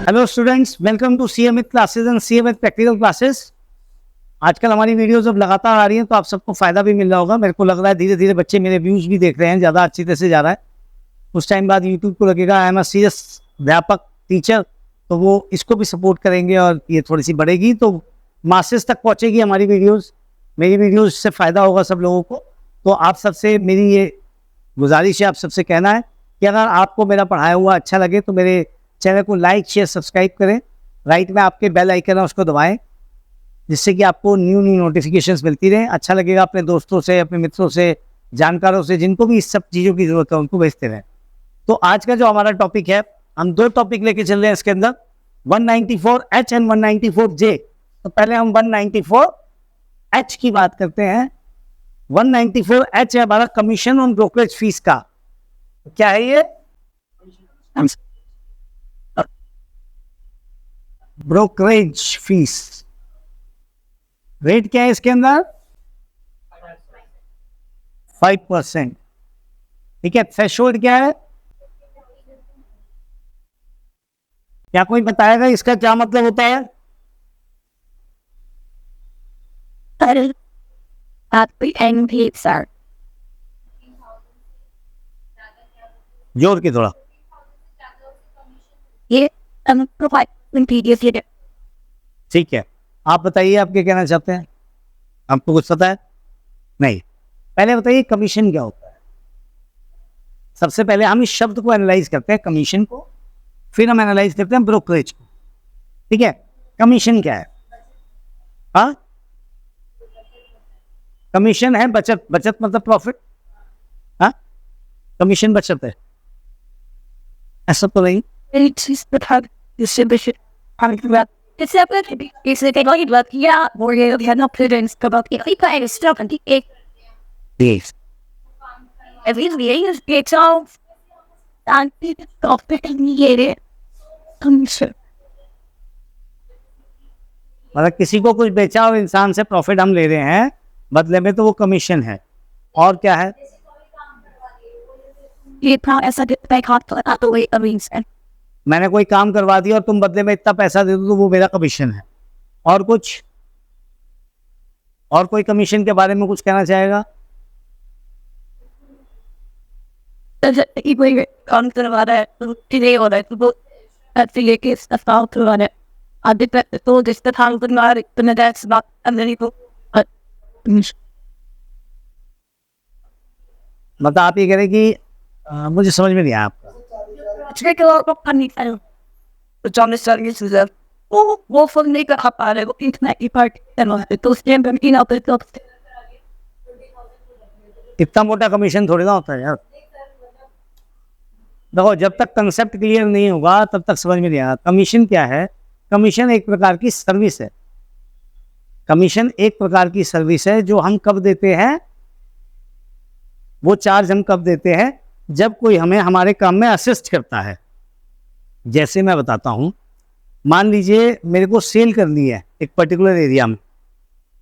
Hello students, welcome to CMA classes and CMA practical classes. आजकल हमारी videos जब लगातार आ रही हैं तो आप सबको फायदा भी मिल रहा होगा। मेरे को लग रहा है धीरे धीरे बच्चे मेरे व्यूज भी देख रहे हैं, ज़्यादा अच्छी तरह से जा रहा है। उस टाइम बाद यूट्यूब को लगेगा आई एम अ सीरियस अध्यापक टीचर, तो वो इसको भी सपोर्ट करेंगे और ये थोड़ी सी बढ़ेगी तो मासेस तक पहुँचेगी हमारी वीडियोज़। मेरी वीडियोज़ से फ़ायदा होगा सब लोगों को। तो आप सबसे मेरी ये गुजारिश है, आप सबसे कहना है कि अगर आपको मेरा पढ़ाया हुआ अच्छा लगे तो मेरे चैनल को लाइक शेयर सब्सक्राइब करें। राइट में आपके बेल आइकन है, उसको दबाएं, जिससे कि आपको न्यू नोटिफिकेशंस मिलती रहे। अच्छा लगेगा अपने दोस्तों से, अपने मित्रों से, जानकारों से, जिनको भी इस सब चीज़ों की जरूरत है उनको भेजते रहें। तो आज का जो हमारा टॉपिक है, हम दो टॉपिक लेके चल रहे हैं इसके अंदर, 194H एंड 194J। तो पहले हम 194H की बात करते हैं। 194H है हमारा कमीशन ऑन ब्रोकरेज फीस का। क्या है ये? ब्रोकरेज फीस रेट क्या है इसके अंदर? 5%। ठीक है। थ्रेशोल्ड क्या है? क्या कोई बताएगा इसका क्या मतलब होता है? जोर के थोड़ा। ठीक है, आप बताइए आप क्या कहना चाहते हैं। आपको कुछ पता है? नहीं। पहले बताइए कमीशन क्या होता है। सबसे पहले हम इस शब्द को एनालाइज करते हैं, कमीशन को, फिर हम एनालाइज करते हैं ब्रोकरेज को। ठीक है। कमीशन क्या है? हाँ, कमीशन है बचत। बचत मतलब प्रॉफिट। हाँ, कमीशन बचत है, ऐसा तो नहीं। मतलब किसी को कुछ बेचा और इंसान से प्रॉफिट हम ले रहे हैं बदले में, तो वो कमीशन है। और क्या है? मैंने कोई काम करवा दिया और तुम बदले में इतना पैसा दे दो तो वो मेरा कमीशन है। और कुछ? और कोई कमीशन के बारे में कुछ कहना चाहेगा? मतलब आप ये कह रहे कि मुझे समझ में नहीं आया आपका। इतना मोटा कमीशन थोड़ी ना होता है यार। देखो, जब तक कंसेप्ट क्लियर नहीं होगा तब तक समझ में नहीं आया। कमीशन क्या है? कमीशन एक प्रकार की सर्विस है। कमीशन एक प्रकार की सर्विस है जो हम कब देते हैं, वो चार्ज हम कब देते हैं, जब कोई हमें हमारे काम में असिस्ट करता है। जैसे मैं बताता हूं, मान लीजिए मेरे को सेल करनी है एक पर्टिकुलर एरिया में।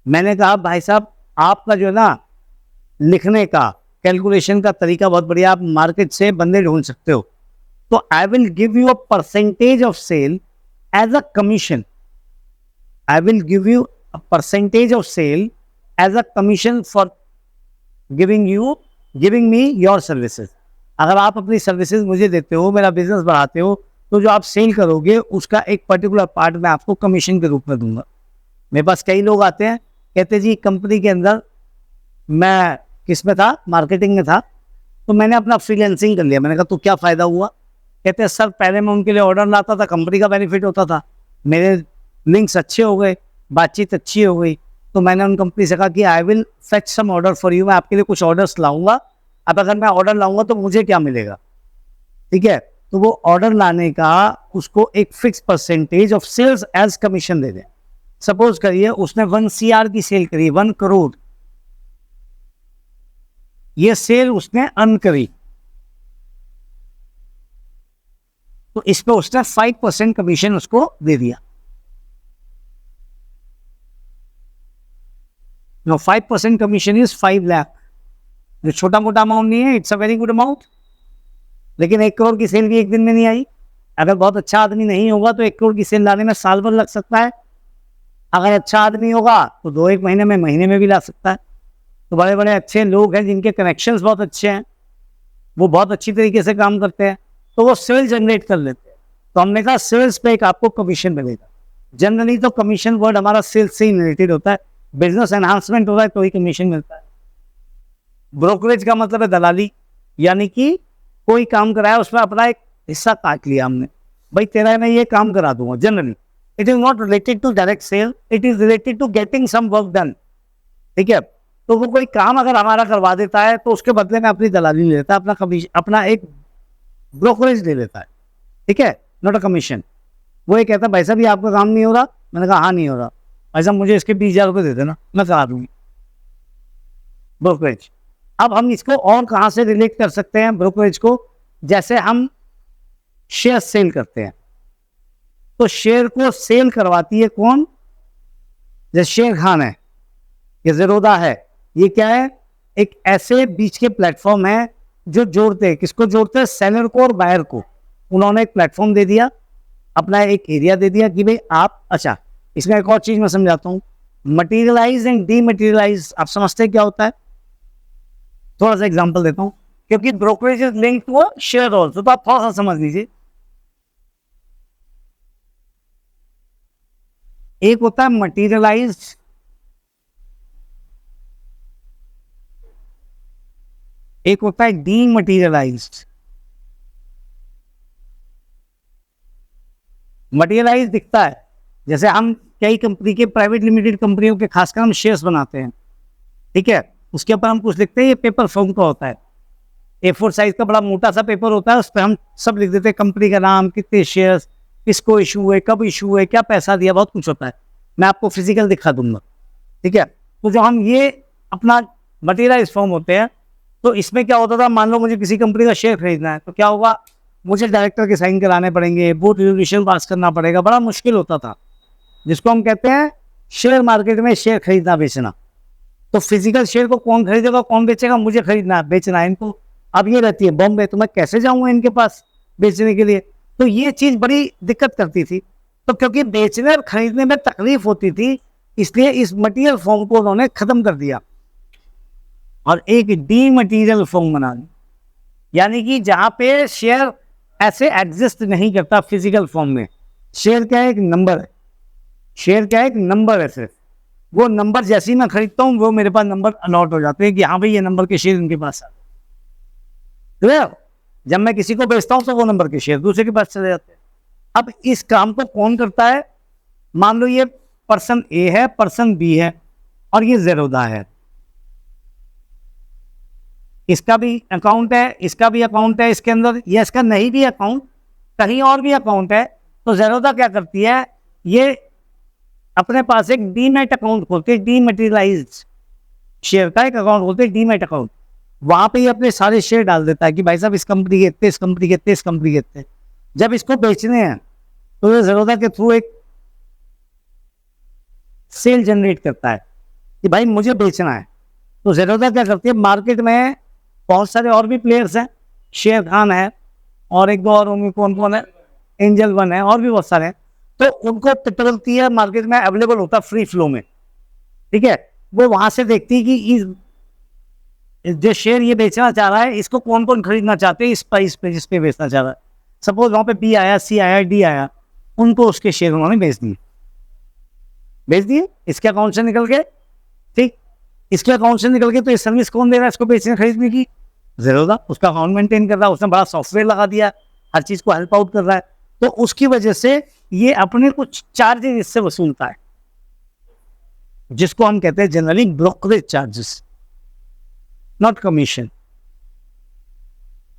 मैंने कहा भाई साहब, आपका जो है ना लिखने का, कैलकुलेशन का तरीका बहुत बढ़िया, आप मार्केट से बंदे ढूंढ सकते हो, तो I will give you a percentage of sale as a commission. I will give you a percentage of sale as a commission for giving me your services. अगर आप अपनी सर्विसेज मुझे देते हो, मेरा बिजनेस बढ़ाते हो, तो जो आप सेल करोगे उसका एक पर्टिकुलर पार्ट मैं आपको कमीशन के रूप में दूंगा। मेरे पास कई लोग आते हैं, कहते जी कंपनी के अंदर मैं किस में था, मार्केटिंग में था, तो मैंने अपना फ्रीलांसिंग कर लिया। मैंने कहा तो क्या फ़ायदा हुआ? कहते हैं सर पहले मैं उनके लिए ऑर्डर लाता था, कंपनी का बेनिफिट होता था, मेरे लिंक्स अच्छे हो गए, बातचीत अच्छी हो गई, तो मैंने उन कंपनी से कहा कि I will fetch some order for you, मैं आपके लिए कुछ ऑर्डर्स लाऊंगा। अब अगर मैं ऑर्डर लाऊंगा तो मुझे क्या मिलेगा? ठीक है, तो वो ऑर्डर लाने का उसको एक fix percentage of sales as commission दे दें। सपोज करिए उसने 1 CR की सेल करी, 1 करोड़, ये सेल उसने अर्न करी, तो इस पे उसने 5% कमीशन उसको दे दिया। 5% कमीशन इज 5 लाख। जो छोटा मोटा अमाउंट नहीं है, it's a very good amount. लेकिन 1 करोड़ की सेल भी एक दिन में नहीं आई, अगर बहुत अच्छा आदमी नहीं होगा तो 1 करोड़ की सेल लाने में साल भर लग सकता है। अगर अच्छा आदमी होगा तो 2-1 महीने में भी ला सकता है। तो बड़े बड़े अच्छे लोग हैं जिनके कनेक्शंस बहुत अच्छे हैं, वो बहुत अच्छी तरीके से काम करते हैं, तो वो सेल जनरेट कर लेते हैं। तो हमने कहा सेल्स पे एक आपको कमीशन मिलेगा। जनरली तो कमीशन वर्ड हमारा सेल्स से ही रिलेटेड होता है, बिजनेस एनहांसमेंट हो रहा है तो ही कमीशन मिलता है। ब्रोकरेज का मतलब है दलाली, यानी कि कोई काम कराया उसमें अपना एक हिस्सा काट लिया हमने, भाई तेरा मैं ये काम करा दूंगा। Generally it is not related to direct sale, it is related to getting some work done. ठीक है, तो वो कोई काम अगर हमारा करवा देता है तो उसके बदले में अपनी दलाली ले लेता है, अपना कमीशन, अपना एक ब्रोकरेज ले लेता है। ठीक है, नॉट अ कमीशन। वो ये कहता है भाई साहब ये आपका काम नहीं हो रहा, मैंने कहा हाँ नहीं हो रहा, भाई साहब मुझे इसके 20,000 रुपये दे देना, मैं करा दूंगी। ब्रोकरेज। अब हम इसको और कहां से रिलेट कर सकते हैं ब्रोकरेज को, जैसे हम शेयर सेल करते हैं, तो शेयर को सेल करवाती है कौन? जैसे शेयर खान है, ये ज़ेरोधा है, ये क्या है? एक ऐसे बीच के प्लेटफॉर्म है जो जोड़ते हैं, किसको जोड़ते हैं? सेलर को और बायर को। उन्होंने एक प्लेटफॉर्म दे दिया, अपना एक एरिया दे दिया कि भाई आप, अच्छा इसमें एक और चीज मैं समझाता हूँ, मटीरियलाइज एंड डीमटीरियलाइज आप समझते हैं क्या होता है? थोड़ा सा एग्जांपल देता हूँ, क्योंकि brokerage is link to share also, तो आप थोड़ा सा समझ लीजिए। एक होता है मटीरियलाइज्ड, एक होता है डीमटीरियलाइज्ड। मटीरियलाइज दिखता है, जैसे हम कई कंपनी के, प्राइवेट लिमिटेड कंपनियों के खासकर हम शेयर्स बनाते हैं, ठीक है, उसके ऊपर हम कुछ लिखते हैं, ये पेपर फॉर्म का होता है, A4 साइज का बड़ा मोटा सा पेपर होता है, उस पर हम सब लिख देते हैं, कंपनी का नाम, कितने शेयर्स, किसको इशू हुए, कब इशू हुए, क्या पैसा दिया, बहुत कुछ होता है। मैं आपको फिजिकल दिखा दूंगा। ठीक है, तो जब हम ये अपना मटीरियलाइज फॉर्म होते हैं, तो इसमें क्या होता था, मान लो मुझे किसी कंपनी का शेयर खरीदना है, तो क्या होगा, मुझे डायरेक्टर के साइन कराने पड़ेंगे, बोर्ड रेजोल्यूशन पास करना पड़ेगा, बड़ा मुश्किल होता था, जिसको हम कहते हैं शेयर मार्केट में शेयर खरीदना बेचना। तो फिजिकल शेयर को कौन खरीदेगा, कौन बेचेगा? मुझे खरीदना है, बेचना है इनको। अब ये रहती है बॉम्बे, तो मैं कैसे जाऊंगा इनके पास बेचने के लिए? तो ये चीज बड़ी दिक्कत करती थी। तो क्योंकि बेचने और खरीदने में तकलीफ होती थी, इसलिए इस मटीरियल फॉर्म को उन्होंने खत्म कर दिया और एक डी मटीरियल फॉर्म बना दी, यानी कि जहां पे शेयर ऐसे एग्जिस्ट नहीं करता फिजिकल फॉर्म में। शेयर क्या है? एक नंबर है। शेयर क्या है? एक नंबर है सिर्फ। वो नंबर जैसे ही मैं खरीदता हूँ, वो मेरे पास नंबर अलॉट हो जाते हैं कि हाँ भाई ये नंबर के शेयर इनके पास आ गए। जब मैं किसी को बेचता हूँ तो वो नंबर के शेयर दूसरे के पास चले जाते हैं। अब इस काम को कौन करता है? मान लो ये पर्सन ए है, पर्सन बी है, और ये ज़ेरोधा है। इसका भी अकाउंट है, इसका भी अकाउंट है इसके अंदर, या इसका नहीं भी अकाउंट, कहीं और भी अकाउंट है। तो ज़ेरोधा क्या करती है, ये अपने पास एक डीमैट अकाउंट खोलते हैं, डीमैटेरियलाइज्ड शेयर का एक अकाउंट खोलते हैं, डीमैट अकाउंट। वहां पे ही अपने सारे शेयर डाल देता है कि भाई साहब इस कंपनी के इतने, इस कंपनी के इतने, इस कंपनी के इतने। जब इसको बेचने हैं तो ये ज़ेरोधा के थ्रू एक सेल जनरेट करता है कि भाई मुझे बेचना है। तो ज़ेरोधा क्या करती है, मार्केट में बहुत सारे और भी प्लेयर्स हैं, शेयर खान है और एक दो और उनमें कौन कौन है, एंजल वन है, और भी बहुत सारे हैं। तो उनको पकड़ती है, मार्केट में अवेलेबल होता है फ्री फ्लो में। ठीक है, वो वहां से देखती है कि इस जो शेयर ये बेचना चाह रहा है, इसको कौन कौन खरीदना चाहते हैं इस प्राइस पे जिस पे बेचना चाह रहा है। सपोज वहां पे बी आया, सी आया, डी आया, उनको उसके शेयर उन्होंने बेच दिए इसके अकाउंट से निकल के। ठीक, इसके अकाउंट से निकल के, तो ये सर्विस कौन दे रहा है इसको बेचने खरीदने की? ज़ेरोधा। उसका अकाउंट मेंटेन कर रहा है, उसने बड़ा सॉफ्टवेयर लगा दिया, हर चीज को हेल्प आउट कर रहा है। तो उसकी वजह से ये अपने कुछ चार्जेस इससे वसूलता है, जिसको हम कहते हैं generally brokerage charges, not commission.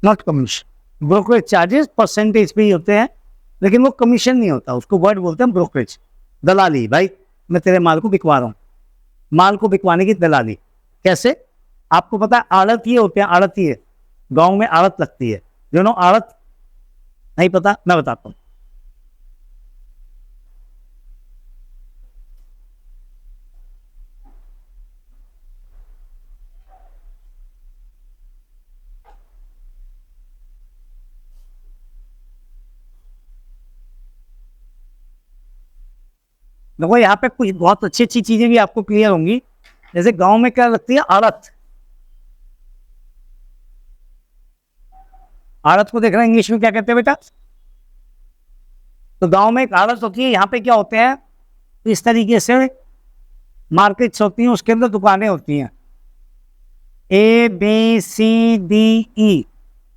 Not commission, brokerage charges percentage पे ही होते हैं, लेकिन वो कमीशन नहीं होता, उसको वर्ड बोलते हैं ब्रोकरेज, दलाली। भाई मैं तेरे माल को बिकवा रहा हूँ, माल को बिकवाने की दलाली। कैसे? आपको पता है आड़त ये होते हैं, आड़ती है, गांव में आड़त लगती है, यू नो आड़त? नहीं पता? मैं बताता हूँ। देखो यहाँ पे कुछ बहुत अच्छी अच्छी चीजें भी आपको क्लियर होंगी। जैसे गांव में क्या लगती है, आड़त। आड़त को देख रहे हैं इंग्लिश में क्या कहते हैं बेटा? तो गांव में एक आड़त होती है, यहाँ पे क्या होते हैं, तो इस तरीके से मार्केट्स होती हैं, उसके अंदर दुकानें होती हैं, ABCDE,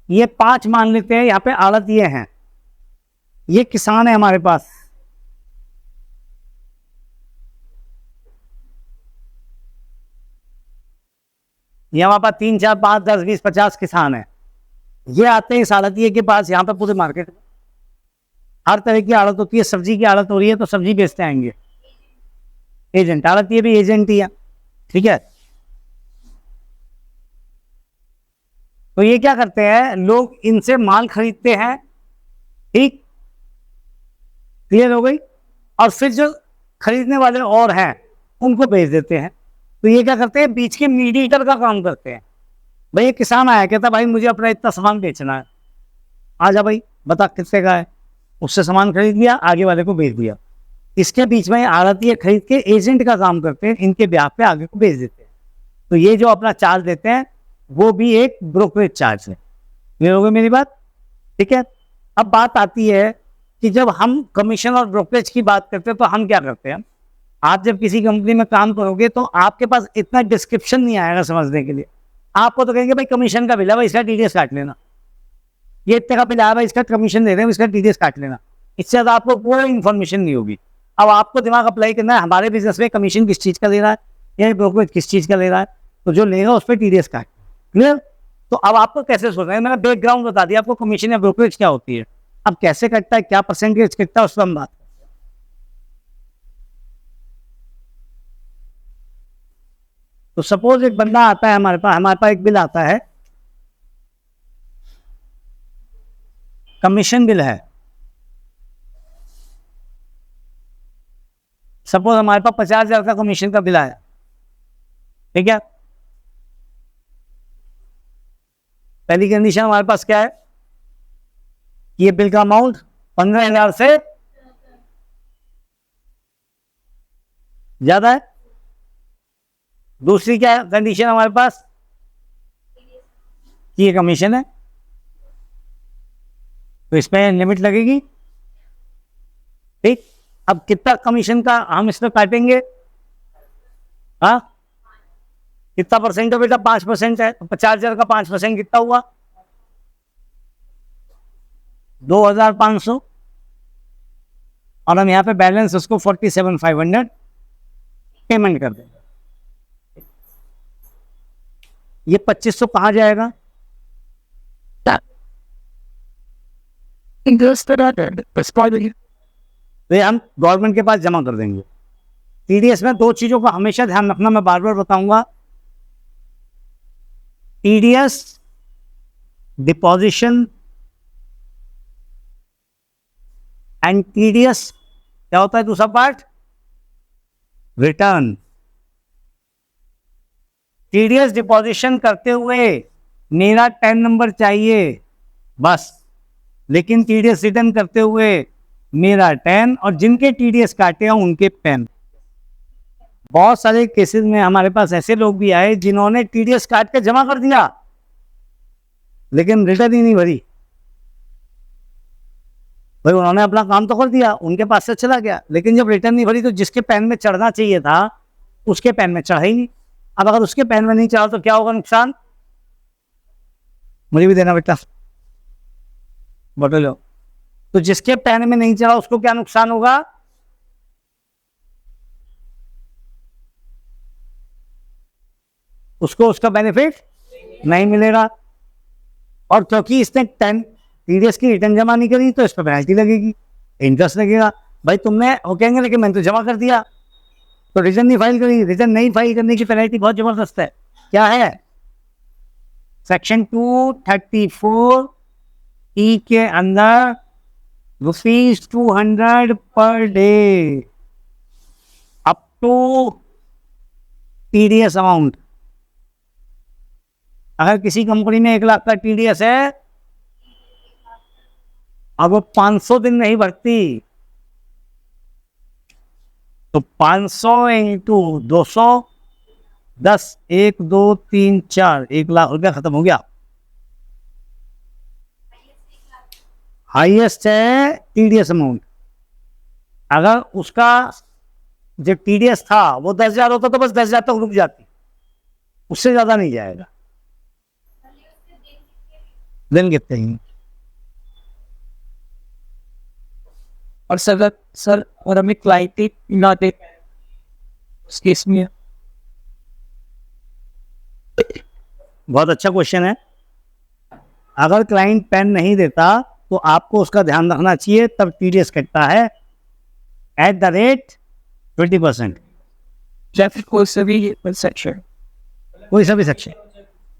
ये 5 मान लेते हैं, यहाँ पे आड़त ये हैं, ये किसान है हमारे पास। ये हमारे पास 3 4 5 10 20 50 किसान है। ये आते हैं इस आड़तिये के पास, यहाँ पे पूरे मार्केट में हर तरह की आड़त होती है। सब्जी की आड़त हो रही है तो सब्जी बेचते आएंगे, एजेंट। आड़तिये भी एजेंट ही है, ठीक है। तो ये क्या करते हैं, लोग इनसे माल खरीदते हैं, ठीक, क्लियर हो गई, और फिर जो खरीदने वाले और हैं उनको बेच देते हैं। तो ये क्या करते हैं, बीच के मीडिएटर का काम करते हैं। भाई एक किसान आया, कहता भाई मुझे अपना इतना सामान बेचना है, आ जा भाई बता कितने का है, उससे सामान खरीद लिया, आगे वाले को बेच दिया। इसके बीच में आड़तिये खरीद के एजेंट का काम करते हैं, इनके ब्याह पे आगे को बेच देते हैं। तो ये जो अपना चार्ज देते हैं वो भी एक ब्रोकरेज चार्ज है। क्लियर हो गई मेरी बात? ठीक है। अब बात आती है कि जब हम कमीशन और ब्रोकरेज की बात करते हैं तो हम क्या करते हैं, आप जब किसी कंपनी में काम करोगे तो आपके पास इतना डिस्क्रिप्शन नहीं आएगा समझने के लिए। आपको तो कहेंगे भाई कमीशन का बिल है भाई, इसका टीडीएस काट लेना, ये इतने का बिल आया भाई, इसका कमीशन दे रहे हैं, इसका टीडीएस काट लेना। इससे ज्यादा आपको कोई इन्फॉर्मेशन नहीं होगी। अब आपको दिमाग अप्लाई करना है, हमारे बिजनेस में कमीशन किस चीज का ले रहा है या ब्रोकरेज किस चीज का ले रहा है, तो जो लेगा उस पर टीडीएस काट। क्लियर? तो अब आपको कैसे सोचना है, मैंने बैकग्राउंड बता दिया आपको, कमीशन या ब्रोकरेज क्या होती है। अब कैसे कटता है, क्या परसेंटेज कटता है, उस पर हम बात करते हैं। तो सपोज एक बंदा आता है हमारे पास एक बिल आता है, कमीशन बिल है। सपोज हमारे पास 50,000 का कमीशन का बिल आया, ठीक है। पहली कंडीशन हमारे पास क्या है, ये बिल का अमाउंट 15,000 से ज्यादा है। दूसरी क्या है कंडीशन हमारे पास, ये कमीशन है, तो इसमें लिमिट लगेगी, ठीक। अब कितना कमीशन का हम इसमें काटेंगे, हाँ कितना परसेंट है बेटा, 5% है, तो 50,000 का 5% कितना हुआ, 2,500। और हम यहाँ पे बैलेंस उसको 47,500 पेमेंट कर देंगे। ये 2500 कहाँ जाएगा, तो ये हम गवर्नमेंट के पास जमा कर देंगे। टीडीएस में 2 चीजों का हमेशा ध्यान रखना, मैं बार बार बताऊंगा। टीडीएस डिपॉजिशन एंड टीडीएस क्या होता है दूसरा पार्ट, रिटर्न। टीडीएस डिपॉजिशन करते हुए मेरा 10 नंबर चाहिए बस, लेकिन टीडीएस रिटर्न करते हुए मेरा 10, और जिनके टीडीएस काटे हैं उनके पेन। बहुत सारे केसेस में हमारे पास ऐसे लोग भी आए जिन्होंने टीडीएस काट के जमा कर दिया लेकिन रिटर्न ही नहीं भरी। भाई उन्होंने अपना काम तो कर दिया, उनके पास से चला गया, लेकिन जब रिटर्न नहीं भरी तो जिसके पेन में चढ़ना चाहिए था उसके पेन में चढ़ा ही नहीं। अब अगर उसके पेन में नहीं चढ़ा तो क्या होगा नुकसान, मुझे भी देना बेटा बोलो। तो जिसके पेन में नहीं चढ़ा उसको क्या नुकसान होगा, उसको उसका बेनिफिट नहीं मिलेगा। और क्योंकि इसने टीडीएस की रिटर्न जमा नहीं करी तो इस पर पेनल्टी लगेगी, इंटरेस्ट लगेगा। भाई तुमने वो कहेंगे लेकिन मैंने तो जमा कर दिया, तो रिटर्न नहीं फाइल करी। रिटर्न नहीं फाइल करने की पेनल्टी बहुत जबरदस्त है, क्या है, सेक्शन 234E के अंदर ₹200 per day up to TDS amount. अगर किसी कंपनी में 1 लाख का टीडीएस है अब वो 500 दिन नहीं भरती, तो 500 इंटू 200, 10, 1 2 3 4, 1 लाख रुपया खत्म हो गया। हाईएस्ट है टीडीएस अमाउंट। अगर उसका जो टीडीएस था वो 10,000 होता तो बस 10,000 तक रुक जाती, उससे ज्यादा नहीं जाएगा। दिन कितने ही। और सर और हमें क्लाइंट ही ना दे उस केस में। बहुत अच्छा क्वेश्चन है। अगर क्लाइंट पेन नहीं देता तो आपको उसका ध्यान रखना चाहिए, तब टीडीएस कटता है @20%। या फिर कोई सा भी सेक्शन, कोई सा भी सेक्शन,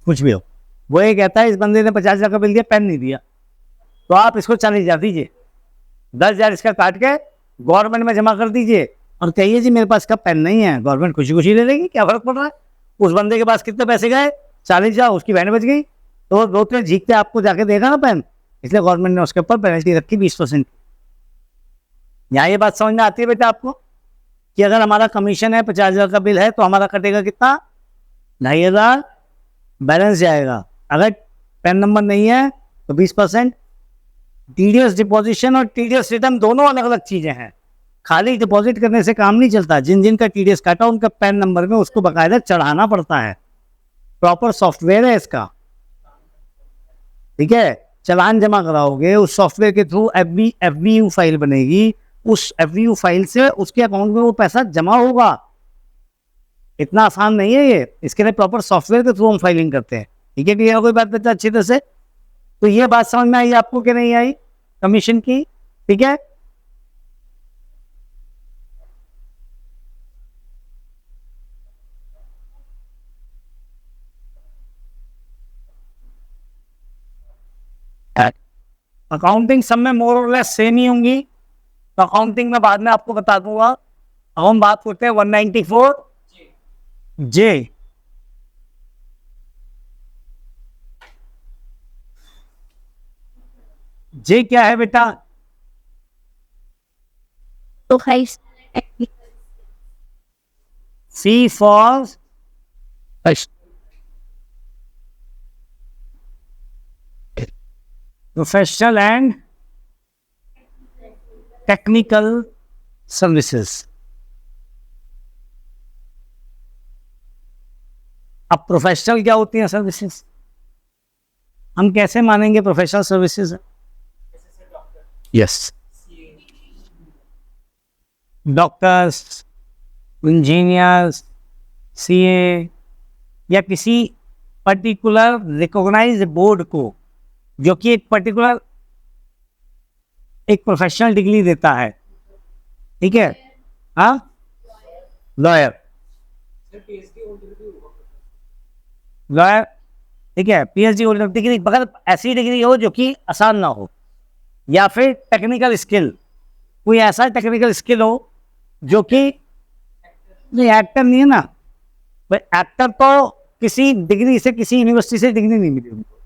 कुछ भी हो। वो ये कहता है इस बंदे ने 50,000 का बिल दिया, पेन नहीं दिया, तो आप इसको 40,000 दीजिए, 10,000 इसका काट के गवर्नमेंट में जमा कर दीजिए और कहिए जी मेरे पास इसका पेन नहीं है। गवर्नमेंट खुशी खुशी ले लेगी, क्या फर्क पड़ रहा है। उस बंदे के पास कितने पैसे गए, 40,000, उसकी बहन बच गई, तो 2-3 झीकते आपको जाके देगा ना पेन, इसलिए गवर्नमेंट ने उसके ऊपर पेनल्टी रखी 20%। यहाँ ये बात समझ में आती है बेटा आपको कि अगर हमारा कमीशन है 50,000 का बिल है तो हमारा कटेगा कितना, 2,500 बैलेंस जाएगा। अगर पेन नंबर नहीं है तो 20%। टीडीएस डिपॉजिशन और टीडीएस रिटर्न दोनों अलग अलग चीजें हैं। खाली डिपॉजिट करने से काम नहीं चलता। जिन जिन का टीडीएस काटा उनका पेन नंबर में उसको बकायदा चढ़ाना पड़ता है, प्रॉपर सॉफ्टवेयर है इसका, ठीक है। चालान जमा कराओगे, उस सॉफ्टवेयर के थ्रू एफबीयू फाइल बनेगी, उस एफबीयू फाइल से उसके अकाउंट में वो पैसा जमा होगा। इतना आसान नहीं है ये, इसके लिए प्रॉपर सॉफ्टवेयर के थ्रू हम फाइलिंग करते हैं, ठीक है। क्लियर कोई बात बता अच्छी तरह से। तो ये बात समझ में आई आपको कि नहीं आई कमीशन की, ठीक है। अकाउंटिंग सब में मोर और लेस सेम ही होंगी, तो अकाउंटिंग में बाद में आपको बता दूंगा। अब हम बात करते हैं 194 जे। जे क्या है बेटा, तो भाई C for professional and technical services. अब प्रोफेशनल क्या होती है सर्विसेज, हम कैसे मानेंगे professional services? Yes, doctors, engineers, CA या किसी पर्टिकुलर रिकॉग्नाइज्ड बोर्ड को जो कि एक पर्टिकुलर एक प्रोफेशनल डिग्री देता है, ठीक है। हाँ, लॉयर, लॉयर, ठीक है। पीएचडी होल्डर डिग्री, मगर ऐसी डिग्री हो जो कि आसान ना हो, या फिर टेक्निकल स्किल, कोई ऐसा टेक्निकल स्किल हो जो कि नहीं, एक्टर नहीं है ना भाई, एक्टर तो किसी डिग्री से, किसी यूनिवर्सिटी से डिग्री नहीं मिली उनको,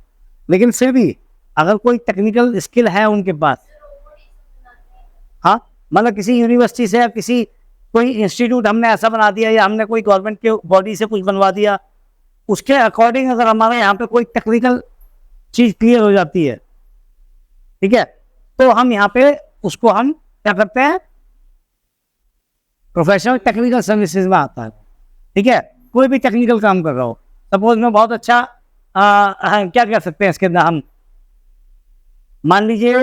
लेकिन फिर भी अगर कोई टेक्निकल स्किल है उनके पास, हाँ, मतलब किसी यूनिवर्सिटी से या किसी कोई इंस्टीट्यूट हमने ऐसा बना दिया या हमने कोई गवर्नमेंट के बॉडी से कुछ बनवा दिया, उसके अकॉर्डिंग अगर हमारे यहाँ पे कोई टेक्निकल चीज क्लियर हो जाती है, ठीक है, तो हम यहाँ पे उसको हम क्या करते हैं, प्रोफेशनल टेक्निकल सर्विसेज में आता है, ठीक है। कोई भी टेक्निकल काम कर रहा हो, सपोज में बहुत अच्छा क्या कह सकते हैं इसके अंदर हम, मान लीजिए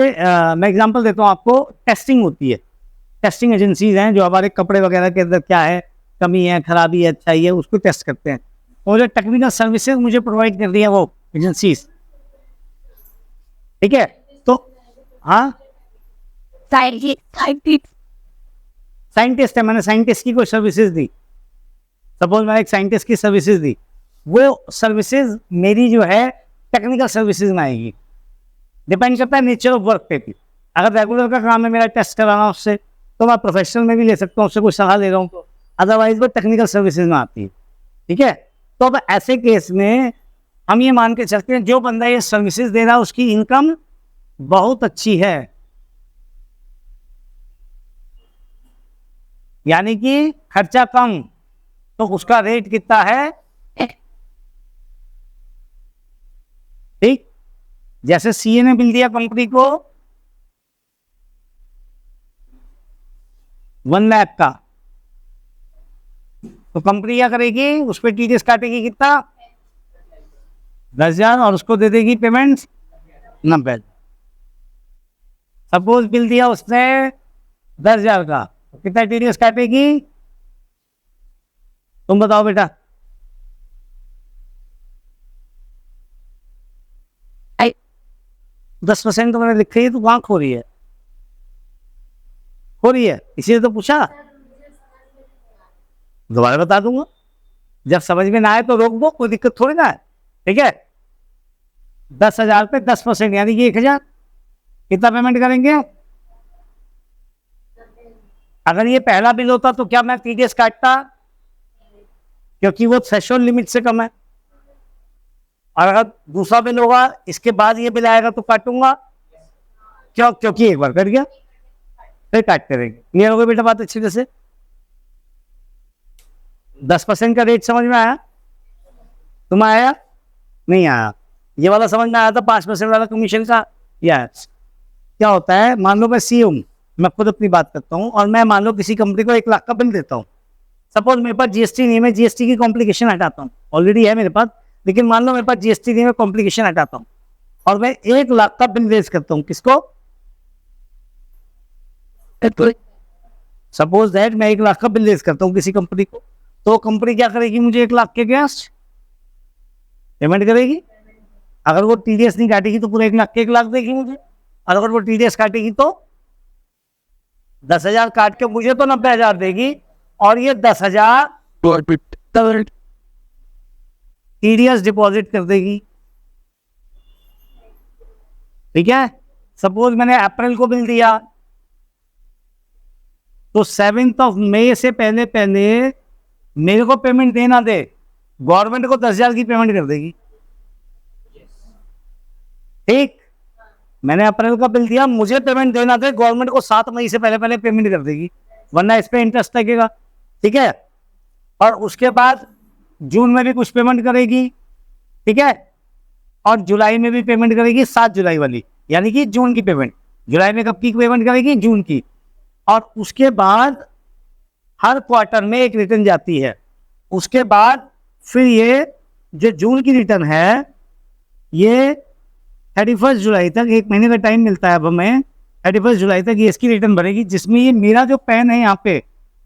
मैं एग्जांपल देता हूँ आपको, टेस्टिंग होती है, टेस्टिंग एजेंसीज हैं जो हमारे कपड़े वगैरह के अंदर क्या है, कमी है, खराबी है, अच्छाई है, उसको टेस्ट करते हैं, और जो टेक्निकल सर्विसेज मुझे प्रोवाइड कर रही है वो एजेंसीज, ठीक है। तो हाँ, साइंटिस्ट है, मैंने साइंटिस्ट की कोई सर्विसेज दी, सपोज मैंने एक साइंटिस्ट की सर्विसेज दी, वो सर्विसेज मेरी जो है टेक्निकल सर्विसेज में आएगी। डिपेंड करता है नेचर ऑफ वर्क पे भी। अगर रेगुलर का काम है मेरा टेस्ट कराना उससे, तो मैं प्रोफेशनल में भी ले सकता हूँ, उससे कुछ सलाह ले रहा हूँ, तो अदरवाइज वो टेक्निकल सर्विसेज में आती है, ठीक है। तो अब ऐसे केस में हम ये मान के चलते हैं जो बंदा ये सर्विसेज दे रहा है उसकी इनकम बहुत अच्छी है, यानी कि खर्चा कम, तो उसका रेट कितना है, ठीक। जैसे सीए ने बिल दिया कंपनी को 1 लाख का, तो कंपनी क्या करेगी, उस पर टीडीएस काटेगी कितना, 10,000, और उसको दे देगी पेमेंट 90। सपोज बिल दिया उसने 10,000 का, तो कितना टीडीएस काटेगी, तुम बताओ बेटा। 10% तो मैंने लिखी है, तो वहां खो रही है, हो रही है, इसीलिए तो पूछा। दोबारा बता दूंगा, जब समझ में ना आए तो रोक दो, कोई दिक्कत थोड़ी ना है, ठीक है। 10,000 पे 10% यानी कि 1,000, कितना पेमेंट करेंगे। अगर ये पहला बिल होता तो क्या मैं टीडीएस काटता, क्योंकि वो थ्रेशोल्ड लिमिट से कम है। और अगर दूसरा बिल होगा, इसके बाद ये बिल आएगा तो काटूंगा, क्यों, क्योंकि एक बार कट गया, फिर काटते रहेंगे। क्लियर हो गई बेटा बात अच्छी तरह से। 10% का रेट समझ में आया, तुम आया नहीं आया, ये वाला समझ में आया था 5% वाला कमीशन का। यस, क्या होता है, मान लो मैं सी हूं, मैं खुद अपनी बात करता हूं, और मैं मान लो किसी कंपनी को 1 लाख का बिल देता हूं। सपोज मेरे पास जीएसटी नहीं है, मैं जीएसटी की कॉम्प्लिकेशन हटाता हूं, ऑलरेडी है मेरे पास, लेकिन मान लो मेरे पास जीएसटी नहीं है, मैं कॉम्प्लिकेशन हटाता हूं, और मैं 1 लाख का बिल रेज करता हूं, किसको, सपोज दैट मैं 1 लाख का बिल रेज करता हूं किसी कंपनी को, तो कंपनी क्या करेगी, मुझे 1 लाख के अगेंस्ट पेमेंट करेगी। अगर वो टीडीएस नहीं काटेगी तो पूरे 1 लाख के 1 लाख देगी मुझे, और अगर वो टीडीएस काटेगी तो 10,000 काट के मुझे तो 90,000 देगी, और ये 10,000 टीडीएस डिपॉजिट कर देगी, ठीक है। सपोज मैंने अप्रैल को बिल दिया, तो 7 मई से पहले पहले मेरे को पेमेंट देना दे, गवर्नमेंट को 10,000 की पेमेंट कर देगी, ठीक। मैंने अप्रैल का बिल दिया, मुझे पेमेंट देना दे, गवर्नमेंट को 7 मई से पहले पहले पेमेंट कर देगी, वरना इस पे इंटरेस्ट लगेगा, ठीक है। और उसके बाद जून में भी कुछ पेमेंट करेगी, ठीक है, और जुलाई में भी पेमेंट करेगी, 7 जुलाई वाली, यानी कि जून की पेमेंट। जुलाई में कब की पेमेंट करेगी, जून की। और उसके बाद हर क्वार्टर में एक रिटर्न जाती है। उसके बाद फिर ये जो जून की रिटर्न है, ये 31 जुलाई तक, 1 महीने का टाइम मिलता है अब हमें, 31 जुलाई तक ये इसकी रिटर्न भरेगी, जिसमें ये मेरा जो पैन है यहाँ पे,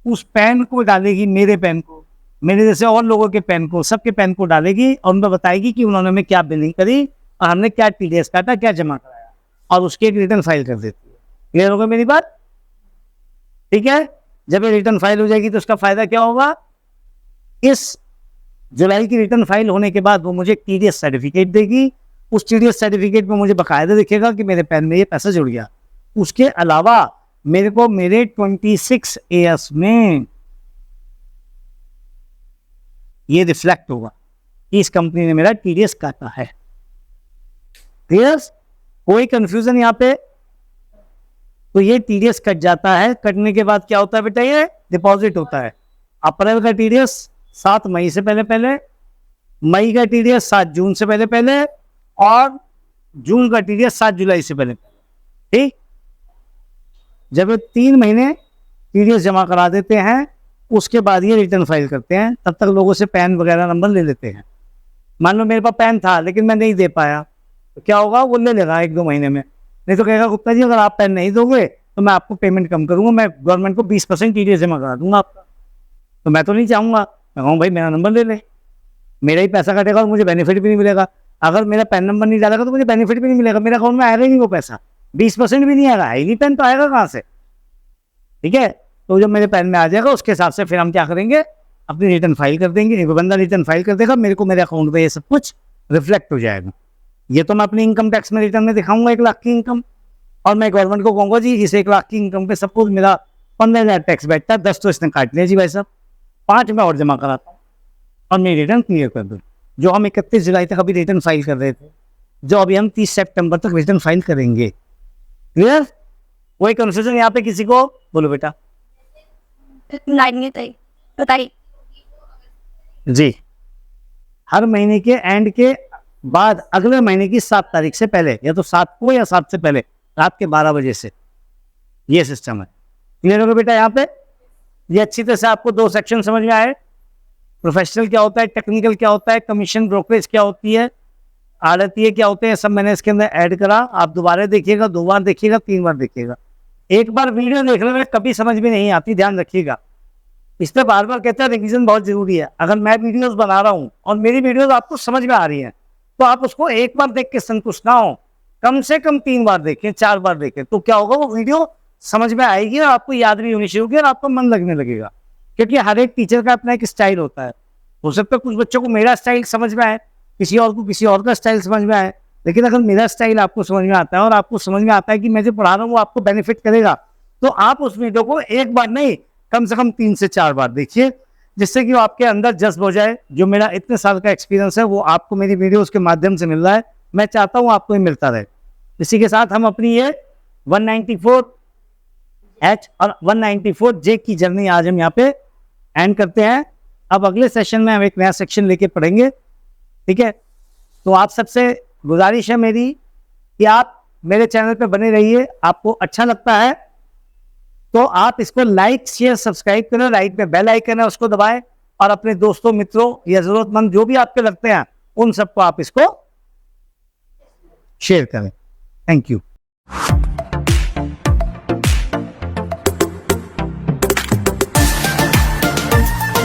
उस पैन को डालेगी, मेरे पैन को, मेरे जैसे और लोगों के पैन को, सबके पैन को डालेगी, और उनको बताएगी कि उन्होंने हमें क्या बिलिंग करी, और हमने क्या टीडीएस काटा, क्या जमा कराया, और उसकी एक रिटर्न फाइल कर देती है। क्लियर होगा मेरी बात, ठीक है। जब ये रिटर्न फाइल हो जाएगी तो उसका फायदा क्या होगा, इस जुलाई की रिटर्न फाइल होने के बाद वो मुझे टीडीएस सर्टिफिकेट देगी। उस टीडीएस सर्टिफिकेट में मुझे बकायदा दिखेगा कि मेरे पैन में ये पैसा जुड़ गया। उसके अलावा मेरे को मेरे 26 एएस में ये रिफ्लेक्ट होगा कि इस कंपनी ने मेरा टीडीएस काटा है। क्लियर, कोई कंफ्यूजन यहाँ पे। तो ये टीडीएस कट जाता है, कटने के बाद क्या होता है बेटा, ये डिपॉजिट होता है। अप्रैल का टीडीएस 7 मई से पहले पहले, मई का टीडीएस 7 जून से पहले पहले, और जून का टीडीएस 7 जुलाई से पहले पहले, ठीक। जब 3 महीने टीडीएस जमा करा देते हैं, उसके बाद ये रिटर्न फाइल करते हैं। तब तक लोगों से पैन वगैरह नंबर ले लेते हैं। मान लो मेरे पास पैन था लेकिन मैं नहीं दे पाया, तो क्या होगा, वो ले लेगा 1-2 महीने में। नहीं तो कहेगा गुप्ता जी अगर आप पैन नहीं दोगे तो मैं आपको पेमेंट कम करूंगा, मैं गवर्नमेंट को 20% टीडीएस जमा करा दूंगा आपका। तो मैं तो नहीं चाहूंगा, मैं कहूँ भाई मेरा नंबर ले ले, मेरा ही पैसा कटेगा और मुझे बेनिफिट भी नहीं मिलेगा। अगर मेरा पैन नंबर नहीं डालेगा तो मुझे बेनिफिट भी नहीं मिलेगा, मेरे अकाउंट में आएगा ही नहीं वो पैसा, 20% भी नहीं आएगा, ही पैन तो आएगा कहाँ से, ठीक है। तो जब मेरे पैन में आ जाएगा उसके हिसाब से फिर हम क्या करेंगे, अपनी रिटर्न फाइल कर देंगे। एक बंदा रिटर्न फाइल कर देगा, मेरे को मेरे अकाउंट पे ये सब कुछ रिफ्लेक्ट हो जाएगा। ये तो मैं अपनी इनकम टैक्स में रिटर्न में दिखाऊंगा 1 लाख की इनकम, और मैं गवर्नमेंट को कहूँगा जी इस 1 लाख की इनकम पे सपोज मेरा 15,000 टैक्स बैठता है, 10 तो इसने काट लिया जी भाई साहब, 5 मैं और जमा कराता हूँ और मेरी रिटर्न क्लियर कर दूँ। जो हम 31 जुलाई तक अभी रिटर्न फाइल कर रहे थे, जो अभी हम 30 सितंबर तक रिटर्न फाइल करेंगे। क्लियर, कोई कंफ्यूजन यहाँ पे किसी को, बोलो बेटा। लाइनें तय बताइए। जी, हर महीने के एंड के बाद अगले महीने की 7 तारीख से पहले, या तो 7 को या 7 से पहले रात के 12 बजे से, ये सिस्टम है। क्लियर होगा बेटा? यहाँ पे ये अच्छी तरह से आपको 2 सेक्शन समझ में आए, प्रोफेशनल क्या होता है, टेक्निकल क्या होता है, कमीशन ब्रोकरेज क्या होती है, आड़तीय क्या होते हैं, सब मैंने इसके अंदर ऐड करा। आप दोबारा देखिएगा, 2 बार देखिएगा, 3 बार देखिएगा। एक बार वीडियो देखने में कभी समझ में नहीं आती, ध्यान रखिएगा। इसलिए बार बार कहते हैं रिवीजन बहुत जरूरी है। अगर मैं वीडियोस बना रहा हूँ और मेरी वीडियोस आपको समझ में आ रही हैं, तो आप उसको एक बार देख के संतुष्ट ना हो, कम से कम 3 बार देखें, 4 बार देखें। तो क्या होगा, वो वीडियो समझ में आएगी और आपको याद भी होनी शुरू होगी और आपको मन लगने लगेगा। क्योंकि हर एक टीचर का अपना एक स्टाइल होता है। हो सकता है कुछ बच्चों को मेरा स्टाइल समझ में आए, किसी और को किसी और का स्टाइल समझ में आए, लेकिन अगर मेरा स्टाइल आपको समझ में आता है और आपको समझ में आता है कि मैं जो पढ़ा रहा हूँ वो आपको बेनिफिट करेगा, तो आप उस वीडियो को एक बार नहीं, कम से कम 3 से 4 बार देखिए, जिससे कि वो आपके अंदर जज्ब हो जाए। जो मेरा इतने साल का एक्सपीरियंस है वो आपको मेरी वीडियोस के माध्यम से मिल रहा है, मैं चाहता हूँ आपको ये मिलता रहे। इसी के साथ हम अपनी ये 194H और 194J की जर्नी आज हम यहाँ पे एंड करते हैं। अब अगले सेशन में हम एक नया सेक्शन लेके पढ़ेंगे, ठीक है? तो आप सबसे गुजारिश है मेरी कि आप मेरे चैनल पे बने रहिए। आपको अच्छा लगता है तो आप इसको लाइक शेयर सब्सक्राइब करें, राइट में बेल आइकन है उसको दबाएं और अपने दोस्तों मित्रों या जरूरतमंद जो भी आपके लगते हैं उन सबको आप इसको शेयर करें। Thank you.